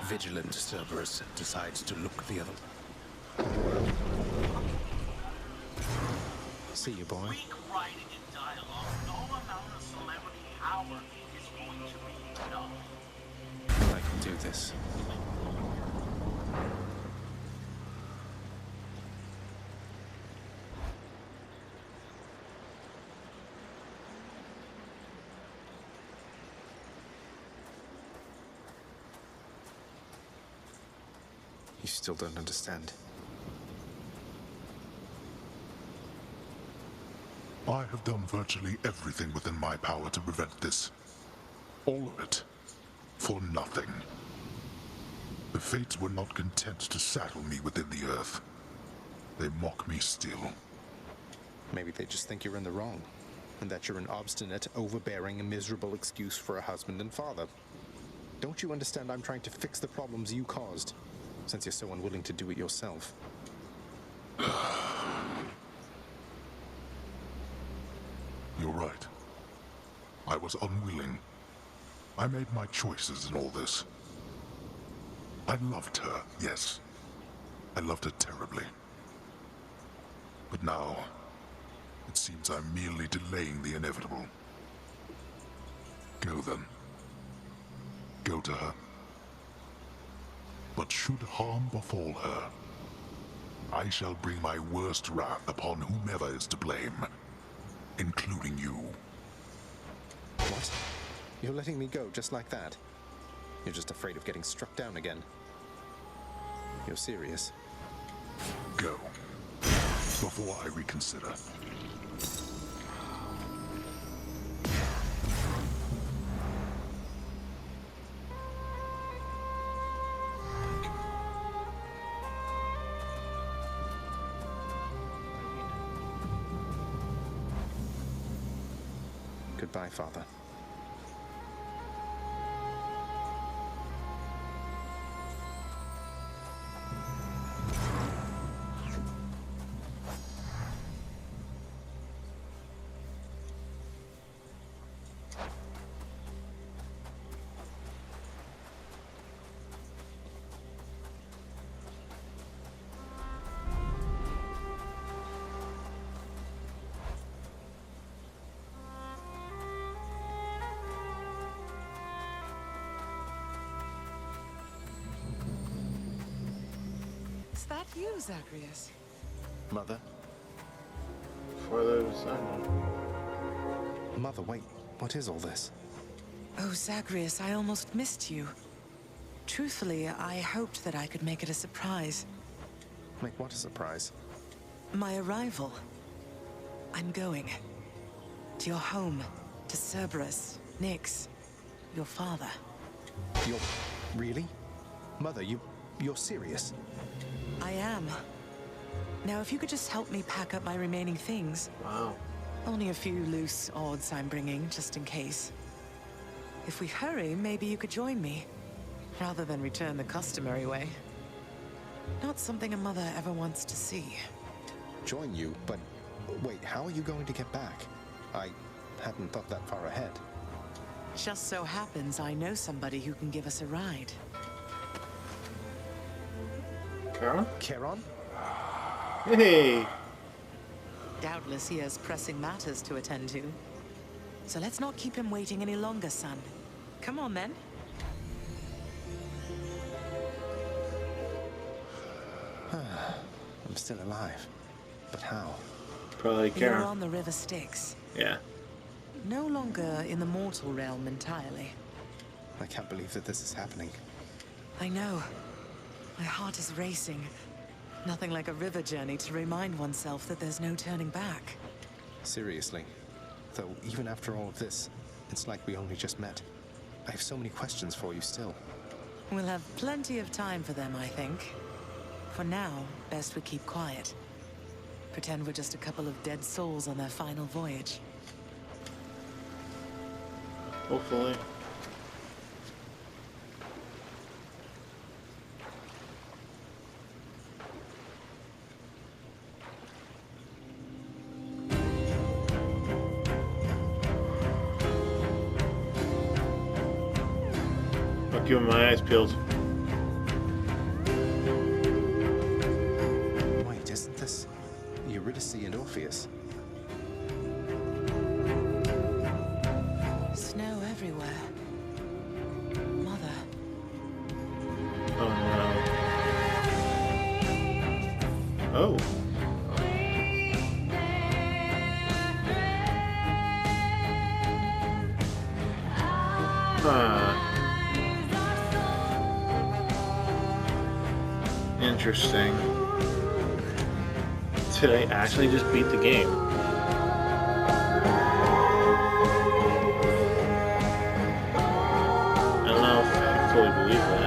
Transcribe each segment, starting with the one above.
vigilant Cerberus decides to look the other way. See you, boy. Weak writing and dialogue, no amount of celebrity power is going to be enough. I can do this. You still don't understand. I have done virtually everything within my power to prevent this. All of it. For nothing. The Fates were not content to saddle me within the Earth. They mock me still. Maybe they just think you're in the wrong, and that you're an obstinate, overbearing, and miserable excuse for a husband and father. Don't you understand I'm trying to fix the problems you caused, since you're so unwilling to do it yourself? You're right. I was unwilling. I made my choices in all this. I loved her, yes. I loved her terribly. But now, it seems I'm merely delaying the inevitable. Go then. Go to her. But should harm befall her, I shall bring my worst wrath upon whomever is to blame, including you. What? You're letting me go just like that? You're just afraid of getting struck down again. You're serious? Go. Before I reconsider. Goodbye, Father. Is that you, Zagreus? Mother? Father of Simon. Mother, wait. What is all this? Oh, Zagreus, I almost missed you. Truthfully, I hoped that I could make it a surprise. Make what a surprise? My arrival. I'm going. To your home. To Cerberus, Nyx, your father. You're... really? Mother, you're serious? I am. Now, if you could just help me pack up my remaining things. Wow. Only a few loose odds I'm bringing, just in case. If we hurry, maybe you could join me, rather than return the customary way. Not something a mother ever wants to see. Join you? But wait, how are you going to get back? I hadn't thought that far ahead. Just so happens I know somebody who can give us a ride. Charon? Charon? Hey! Doubtless he has pressing matters to attend to. So let's not keep him waiting any longer, son. Come on, then. I'm still alive. But how? Probably You're Charon. on the River Styx. Yeah. No longer in the mortal realm entirely. I can't believe that this is happening. I know. My heart is racing. Nothing like a river journey to remind oneself that there's no turning back. Seriously. Though, even after all of this, it's like we only just met. I have so many questions for you still. We'll have plenty of time for them, I think. For now, best we keep quiet. Pretend we're just a couple of dead souls on their final voyage. Hopefully. I'll keep my eyes peeled. Oh. Interesting. Did I actually just beat the game? I don't know if I fully believe that.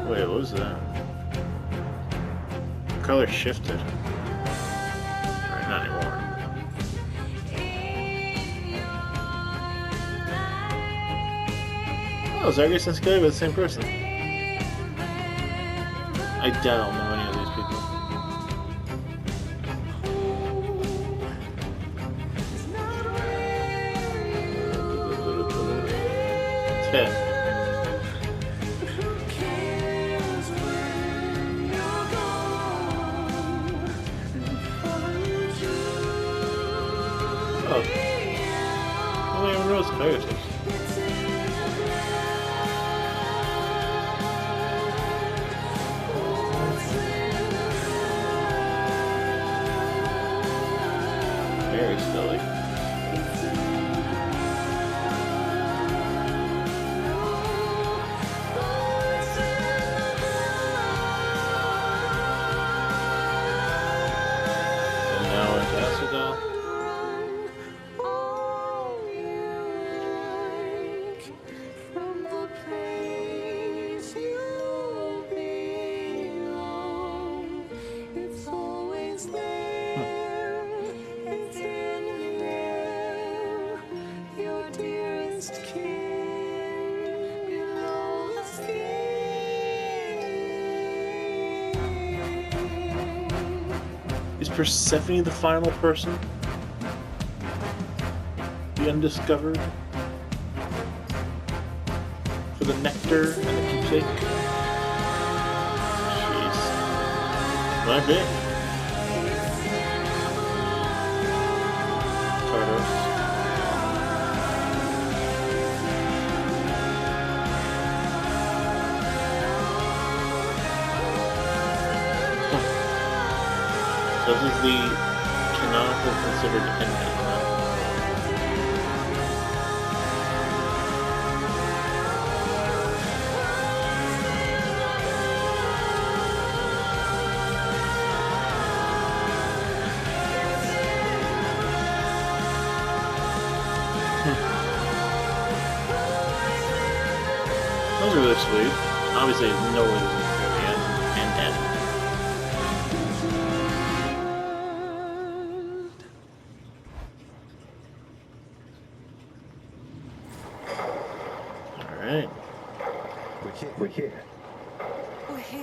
Wait, what was that? Color shifted. Alright, not anymore. Oh, Zargus and Skelly were the same person. I doubt I'll know any of these people. Ted. Oh. I don't even know what characters. Very silly. And now we're at Asphodel. Is Persephone the final person? The undiscovered? For the nectar and the keepsake? Jeez. Might be. Tardos. So this is the canonical considered ending, huh? Those are really sweet. Obviously, no way to the end. Alright. We're here.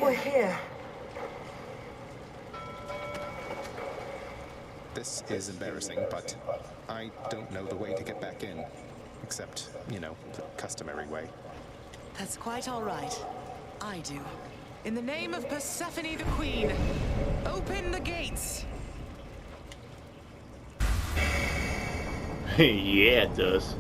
We're here. This is embarrassing, but I don't know the way to get back in. Except, you know, the customary way. That's quite all right. I do. In the name of Persephone the Queen, open the gates! Yeah, it does.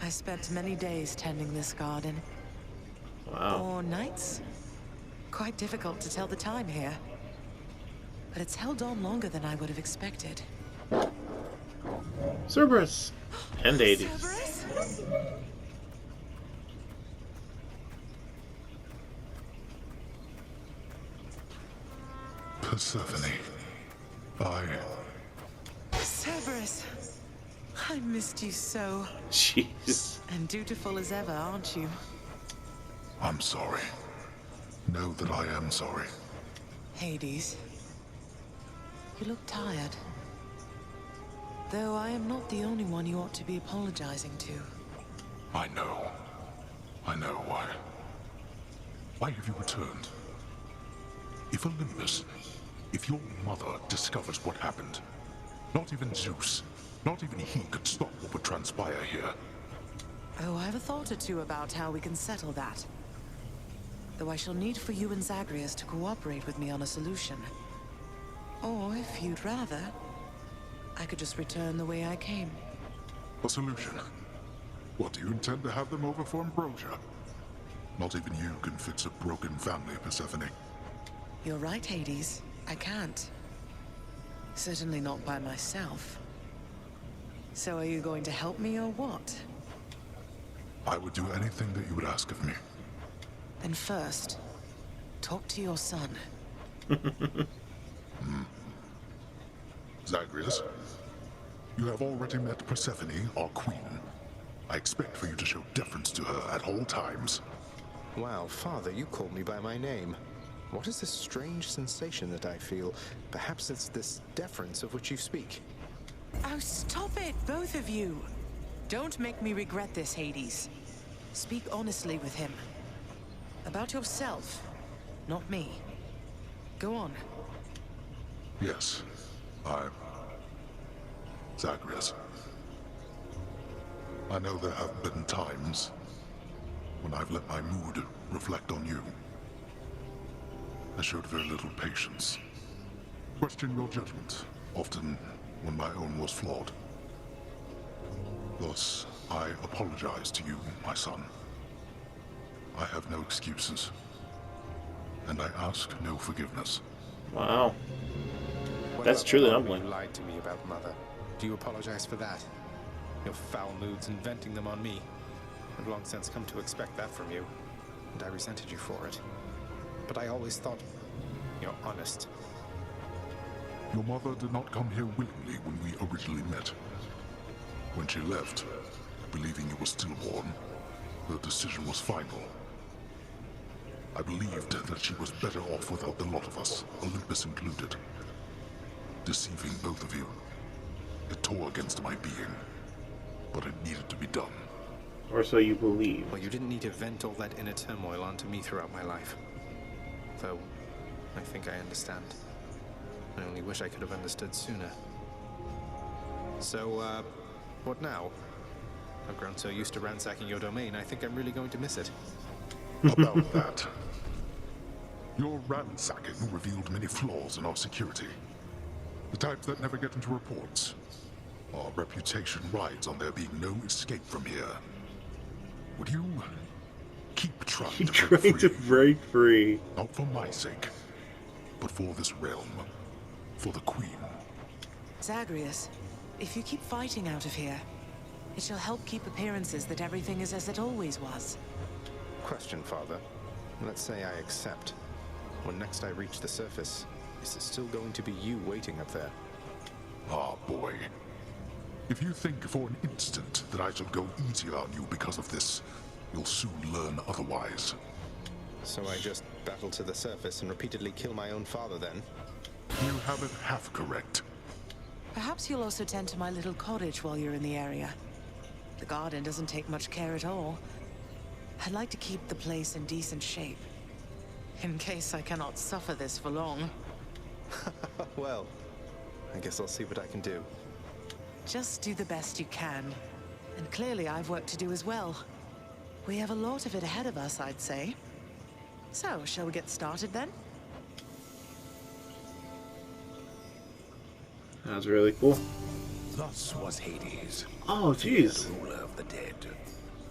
I spent many days tending this garden. Wow. Or nights? Quite difficult to tell the time here. But it's held on longer than I would have expected. Cerberus! And 80s. Cerberus? Persephone. Cerberus! I missed you so. Jeez. And dutiful as ever, aren't you? I'm sorry. Know that I am sorry. Hades, you look tired. Though I am not the only one you ought to be apologizing to. I know. I know why. Why have you returned? If Olympus, if your mother discovers what happened, not even Zeus, not even he could stop what would transpire here. Oh, I have a thought or two about how we can settle that. Though I shall need for you and Zagreus to cooperate with me on a solution. Or, if you'd rather, I could just return the way I came. A solution? What, do you intend to have them over for ambrosia? Not even you can fix a broken family, Persephone. You're right, Hades. I can't. Certainly not by myself. So are you going to help me or what? I would do anything that you would ask of me. Then first, talk to your son. Zagreus, you have already met Persephone, our queen. I expect for you to show deference to her at all times. Wow, Father, you called me by my name. What is this strange sensation that I feel? Perhaps it's this deference of which you speak. Oh, stop it, both of you! Don't make me regret this, Hades. Speak honestly with him. About yourself, not me. Go on. Yes, Zagreus. I know there have been times when I've let my mood reflect on you. I showed very little patience. Questioned your judgment, often when my own was flawed. Thus, I apologize to you, my son. I have no excuses, and I ask no forgiveness. Wow. What That's about truly the humbling. You lied to me about Mother. Do you apologize for that? Your foul moods and venting them on me. I've long since come to expect that from you, and I resented you for it. But I always thought you're honest. Your mother did not come here willingly when we originally met. When she left, believing you were stillborn, her decision was final. I believed that she was better off without the lot of us, Olympus included. Deceiving both of you. It tore against my being, but it needed to be done. Or so you believe. Well, you didn't need to vent all that inner turmoil onto me throughout my life. Though, I think I understand. I only wish I could have understood sooner. So, what now? I've grown so used to ransacking your domain, I think I'm really going to miss it. About that. Your ransacking revealed many flaws in our security. The types that never get into reports. Our reputation rides on there being no escape from here. Would you keep trying Keep to break trying to free? break free. Not for my sake, but for this realm. For the Queen. Zagreus, if you keep fighting out of here, it shall help keep appearances that everything is as it always was. Question, Father. Let's say I accept. When next I reach the surface, is it still going to be you waiting up there? Ah, boy. If you think for an instant that I shall go easier on you because of this, you'll soon learn otherwise. So I just battle to the surface and repeatedly kill my own father then? You have it half correct. Perhaps you'll also tend to my little cottage while you're in the area. The garden doesn't take much care at all. I'd like to keep the place in decent shape, in case I cannot suffer this for long. Well, I guess I'll see what I can do. Just do the best you can. And clearly I've work to do as well. We have a lot of it ahead of us, I'd say. So, shall we get started then? That was really cool. Thus was Hades, Oh, jeez. the ruler of the dead,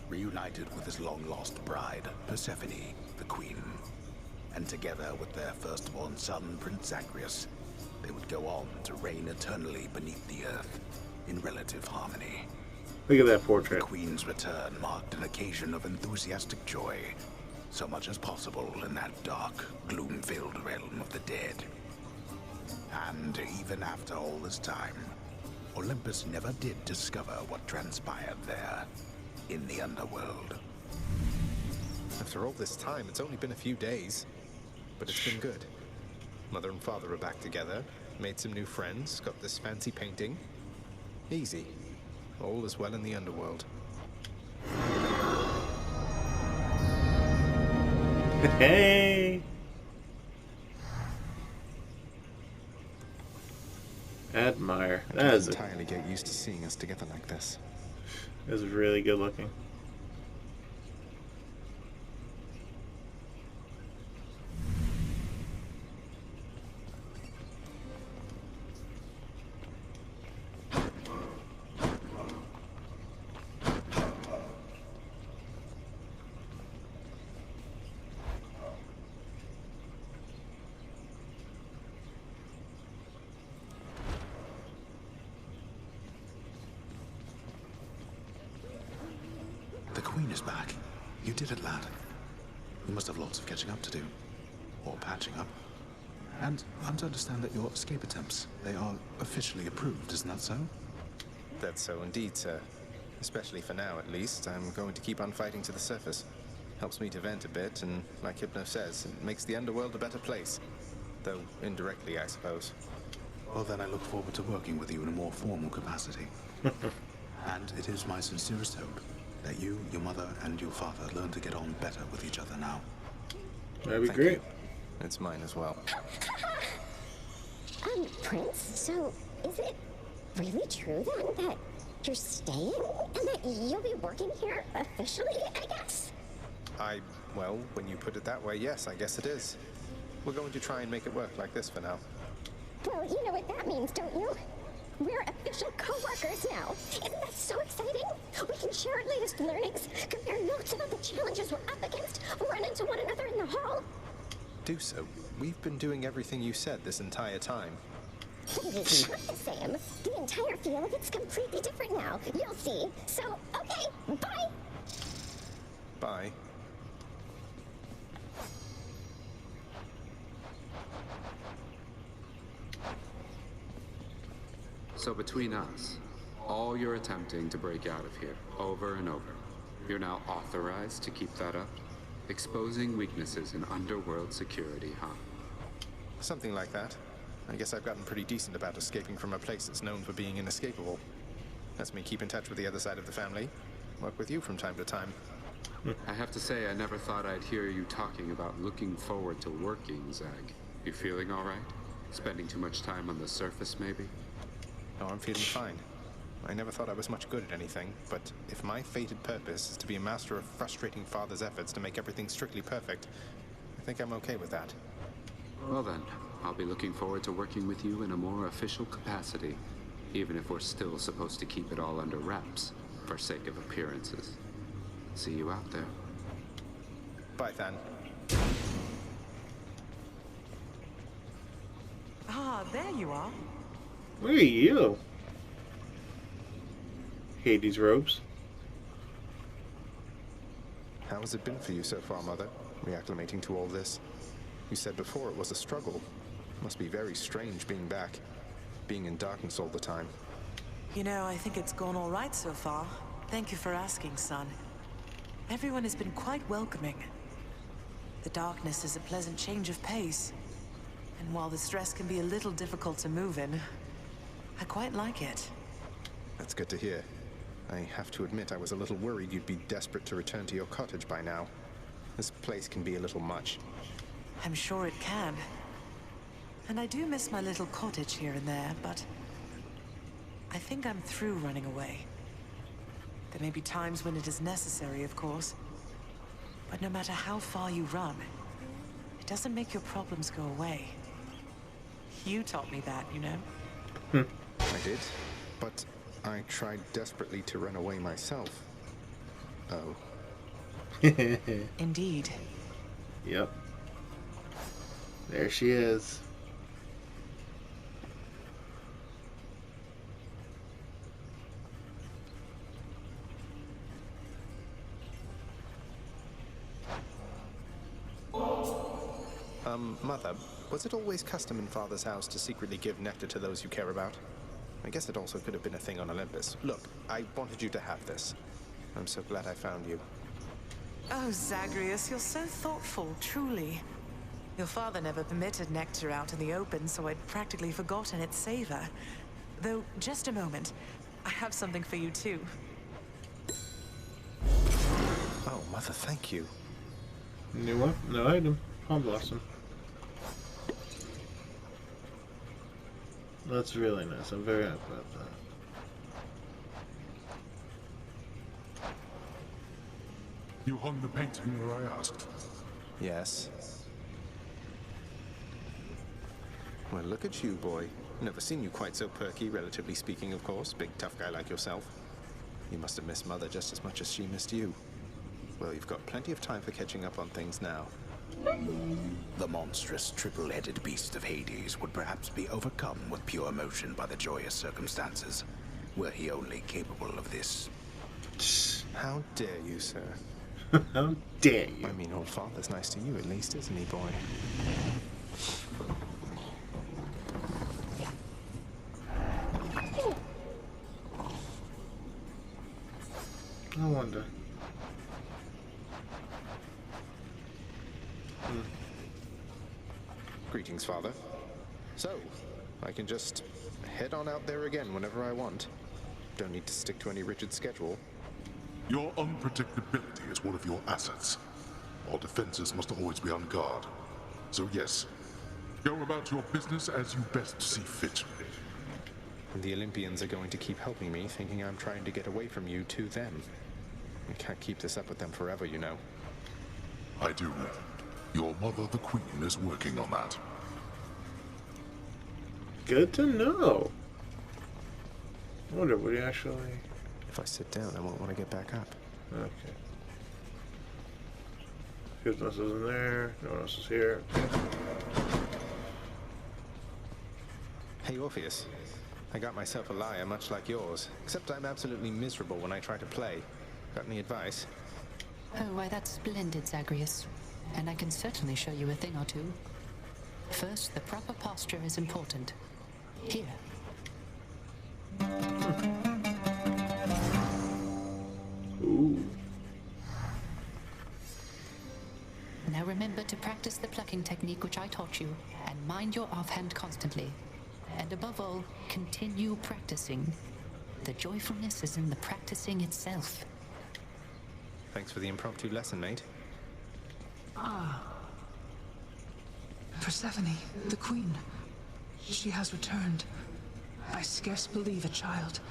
reunited with his long-lost bride, Persephone, the queen. And together with their firstborn son, Prince Zagreus, they would go on to reign eternally beneath the earth, in relative harmony. Look at that The portrait. queen's return marked an occasion of enthusiastic joy, so much as possible in that dark, gloom-filled realm of the dead. And even after all this time, Olympus never did discover what transpired there, in the underworld. After all this time, it's only been a few days. But it's been good. Mother and father are back together, made some new friends, got this fancy painting. Easy. All is well in the underworld. Hey! Admire. I That can't is entirely get used to seeing us together like this. really good looking. The Queen is back. You did it, lad. You must have lots of catching up to do. Or patching up. And I'm to understand that your escape attempts, they are officially approved, isn't that so? That's so indeed, sir. Especially for now, at least. I'm going to keep on fighting to the surface. Helps me to vent a bit, and like Hypno says, it makes the underworld a better place. Though indirectly, I suppose. Well, then I look forward to working with you in a more formal capacity. And it is my sincerest hope that you, your mother, and your father learn to get on better with each other now. That'd be Thank great. you. It's mine as well. Prince, so is it really true then that you're staying and that you'll be working here officially, I guess? Well, when you put it that way, yes, I guess it is. We're going to try and make it work like this for now. Well, you know what that means, don't you? We're official co-workers now. Isn't that so exciting? We can share our latest learnings, compare notes about the challenges we're up against, run into one another in the hall. Do so. We've been doing everything you said this entire time. But it is not the same. The entire feel of it's completely different now. You'll see. So, okay, bye. Bye. So between us, all you're attempting to break out of here, over and over, you're now authorized to keep that up? Exposing weaknesses in underworld security, huh? Something like that. I guess I've gotten pretty decent about escaping from a place that's known for being inescapable. Lets me keep in touch with the other side of the family. Work with you from time to time. I have to say, I never thought I'd hear you talking about looking forward to working, Zag. You feeling all right? Spending too much time on the surface, maybe? Oh, I'm feeling fine. I never thought I was much good at anything, but if my fated purpose is to be a master of frustrating father's efforts to make everything strictly perfect, I think I'm okay with that. Well then, I'll be looking forward to working with you in a more official capacity, even if we're still supposed to keep it all under wraps, for sake of appearances. See you out there. Bye, Than. Ah, there you are. Look at you. Hades robes. How has it been for you so far, Mother? Reacclimating to all this? You said before it was a struggle. Must be very strange being back. Being in darkness all the time. You know, I think it's gone all right so far. Thank you for asking, son. Everyone has been quite welcoming. The darkness is a pleasant change of pace. And while the stress can be a little difficult to move in, I quite like it. That's good to hear. I have to admit I was a little worried you'd be desperate to return to your cottage by now. This place can be a little much. I'm sure it can. And I do miss my little cottage here and there, but I think I'm through running away. There may be times when it is necessary, of course. But no matter how far you run, it doesn't make your problems go away. You taught me that, you know? I did, but I tried desperately to run away myself. Oh. Indeed. Yep. There she is. Mother, was it always custom in Father's house to secretly give nectar to those you care about? I guess it also could have been a thing on Olympus. Look, I wanted you to have this. I'm so glad I found you. Oh, Zagreus, you're so thoughtful, truly. Your father never permitted nectar out in the open, so I'd practically forgotten its savor. Though, just a moment. I have something for you, too. Oh, Mother, thank you. New one? No item. Palm Blossom. That's really nice. I'm very happy about that. You hung the painting where I asked. Yes. Well, look at you, boy. Never seen you quite so perky, relatively speaking, of course. Big, tough guy like yourself. You must have missed Mother just as much as she missed you. Well, you've got plenty of time for catching up on things now. The monstrous triple-headed beast of Hades would perhaps be overcome with pure emotion by the joyous circumstances, were he only capable of this. How dare you, sir? How dare you? I mean, old father's nice to you at least, isn't he, boy? I wonder. Greetings, Father. So, I can just head on out there again whenever I want. Don't need to stick to any rigid schedule. Your unpredictability is one of your assets. Our defenses must always be on guard. So yes, go about your business as you best see fit. And the Olympians are going to keep helping me, thinking I'm trying to get away from you to them. I can't keep this up with them forever, you know. I do. Your mother, the Queen, is working on that. Good to know. I wonder, would he actually... If I sit down, I won't want to get back up. Okay. Who else is in there? No one else is here. Hey, Orpheus. I got myself a lyre much like yours, except I'm absolutely miserable when I try to play. Got any advice? Oh, why, that's splendid, Zagreus. And I can certainly show you a thing or two. First, the proper posture is important. Here. Ooh. Now remember to practice the plucking technique which I taught you, and mind your offhand constantly. And above all, continue practicing. The joyfulness is in the practicing itself. Thanks for the impromptu lesson, mate. Ah. Persephone, the Queen. She has returned. I scarce believe it, child.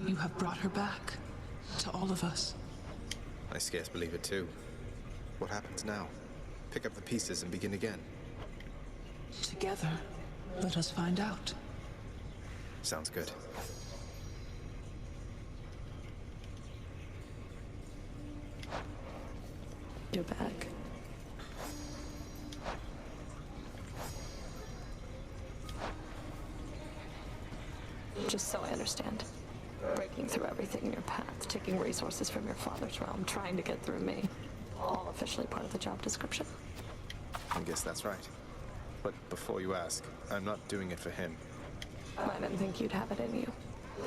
You have brought her back. To all of us. I scarce believe it, too. What happens now? Pick up the pieces and begin again. Together, let us find out. Sounds good. You're back. Just so I understand. Breaking through everything in your path, taking resources from your father's realm, trying to get through me. All officially part of the job description. I guess that's right. But before you ask, I'm not doing it for him. I didn't think you'd have it in you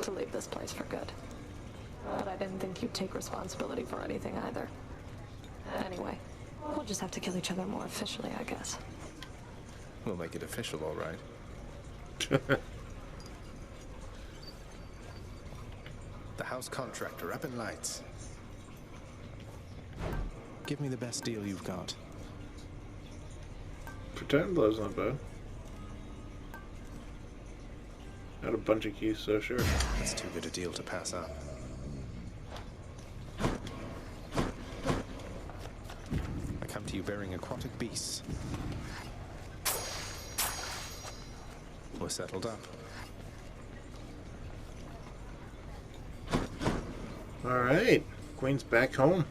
to leave this place for good. But I didn't think you'd take responsibility for anything either. Anyway, we'll just have to kill each other more officially, I guess. We'll make it official, all right. The house contractor up in lights. Give me the best deal you've got. Pretend blow's not bad. Got a bunch of keys, so sure. That's too good a deal to pass up. I come to you bearing aquatic beasts. We're settled up. Alright. Queen's back home.